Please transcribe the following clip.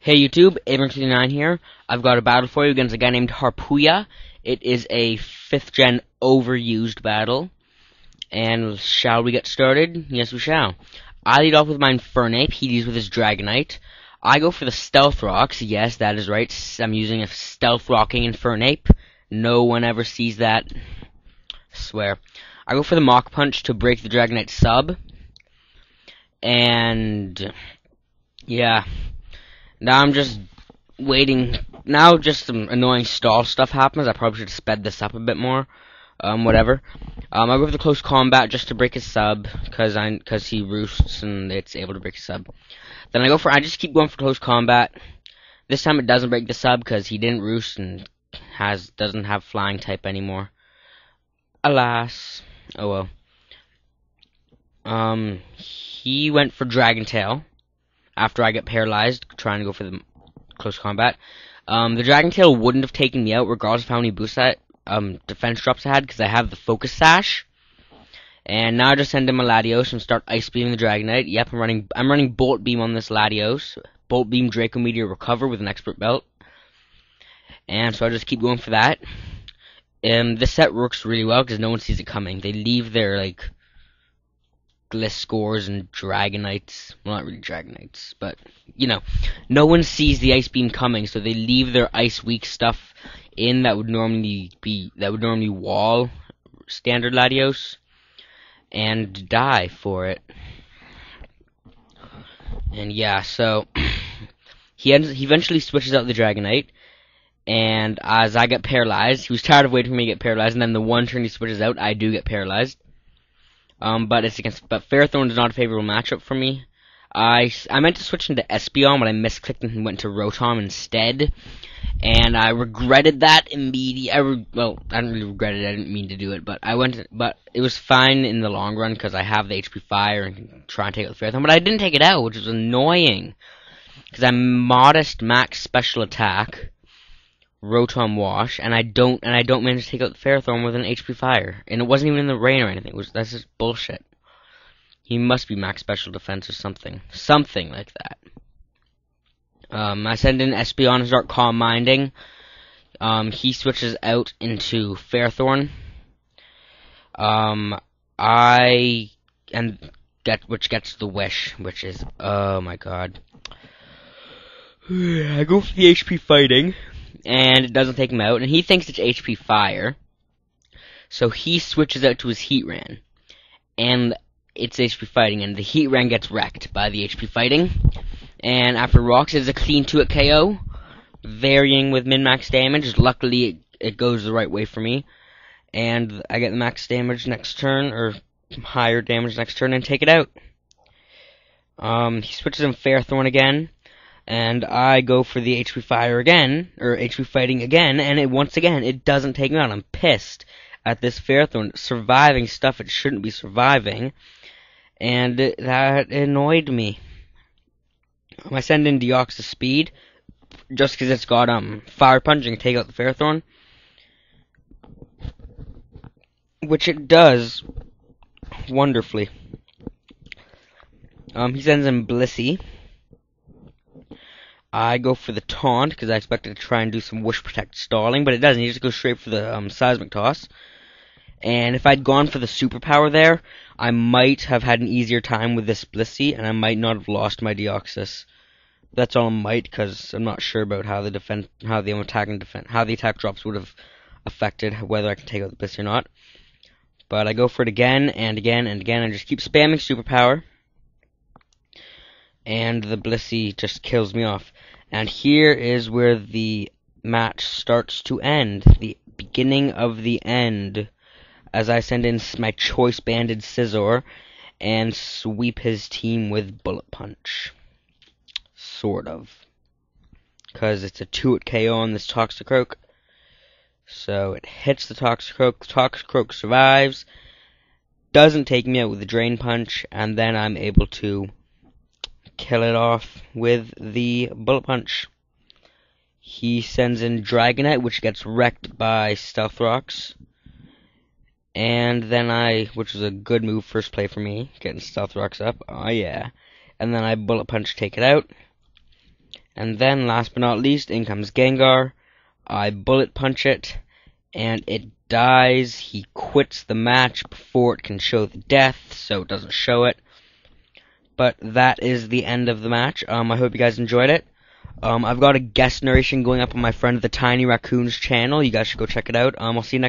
Hey YouTube, Abram29 here. I've got a battle for you against a guy named Harpuia. It is a 5th gen overused battle. And shall we get started? Yes, we shall. I lead off with my Infernape. He leads with his Dragonite. I go for the Stealth Rocks. Yes, that is right. I'm using a Stealth Rocking Infernape. No one ever sees that. I swear. I go for the Mach Punch to break the Dragonite sub. And yeah. Now I'm just waiting. Now just some annoying stall stuff happens. I probably should have sped this up a bit more. Whatever. I go for the close combat just to break his sub, cause he roosts and it's able to break his sub. Then I just keep going for close combat. This time it doesn't break the sub because he didn't roost and doesn't have flying type anymore. Alas. Oh well. He went for Dragon Tail after I get paralyzed, trying to go for the close combat. The Dragon Tail wouldn't have taken me out regardless of how many boosts defense drops I had, because I have the Focus Sash. And now I just send him a Latios and start Ice Beaming the Dragonite. Yep, I'm running Bolt Beam on this Latios. Bolt Beam, Draco Meteor, Recover with an Expert Belt. And so I just keep going for that. This set works really well because no one sees it coming. They leave their, Gliscors and Dragonites. Well, not really Dragonites, but, you know. No one sees the Ice Beam coming, so they leave their Ice Weak stuff in that would normally wall standard Latios and die for it. And yeah, so he eventually switches out the Dragonite, and as I get paralyzed, he was tired of waiting for me to get paralyzed, and then the one turn he switches out, I do get paralyzed. But Ferrothorn is not a favorable matchup for me. I meant to switch into Espeon, but I misclicked and went to Rotom instead. And I regretted that immediately. Well, I didn't really regret it. I didn't mean to do it, but it was fine in the long run because I have the HP Fire and can try and take out the Ferrothorn. But I didn't take it out, which was annoying because I'm modest max special attack, Rotom Wash, and I don't manage to take out the Ferrothorn with an HP Fire, and it wasn't even in the rain or anything. That's just bullshit. He must be max special defense or something like that. I send in Espeon and start Calm Minding. He switches out into Ferrothorn. Which gets the Wish, which is, oh my god. I go for the HP Fighting, and it doesn't take him out, and he thinks it's HP Fire, so he switches out to his Heatran, and it's HP Fighting, and the Heatran gets wrecked by the HP Fighting, and after Rocks, it's a clean 2-hit KO, varying with min-max damage. Luckily, it goes the right way for me, and I get the max damage next turn, or higher damage next turn, and take it out. He switches in Ferrothorn again, and I go for the HP Fire again, or HP Fighting again, and once again, it doesn't take me out. I'm pissed at this Ferrothorn surviving stuff it shouldn't be surviving, and that annoyed me. I send in Deoxys Speed, just because it's got Fire Punch and can take out the Ferrothorn, which it does wonderfully. He sends in Blissey. I go for the Taunt, because I expected to try and do some Wish Protect stalling, but it doesn't. He just goes straight for the Seismic Toss. And if I'd gone for the Superpower there, I might have had an easier time with this Blissey, and I might not have lost my Deoxys. That's all I might, because I'm not sure about how the attack drops would have affected whether I can take out the Blissey or not. But I go for it again, and again, and again, and just keep spamming Superpower. And the Blissey just kills me off. And here is where the match starts to end. The beginning of the end. As I send in my choice banded Scizoz and sweep his team with Bullet Punch. Sort of. Because it's a 2-hit KO on this Toxicroak. So it hits the Toxicroak. The Toxicroak survives. Doesn't take me out with the Drain Punch. And then I'm able to kill it off with the Bullet Punch. He sends in Dragonite, which gets wrecked by Stealth Rocks. And then which was a good move first play for me, getting Stealth Rocks up. Oh yeah. And then I Bullet Punch, take it out. And then, last but not least, in comes Gengar. I bullet punch it, and it dies. He quits the match before it can show the death, so it doesn't show it. But that is the end of the match. I hope you guys enjoyed it. I've got a guest narration going up on my friend the Tiny Raccoon's channel. You guys should go check it out. I'll see you next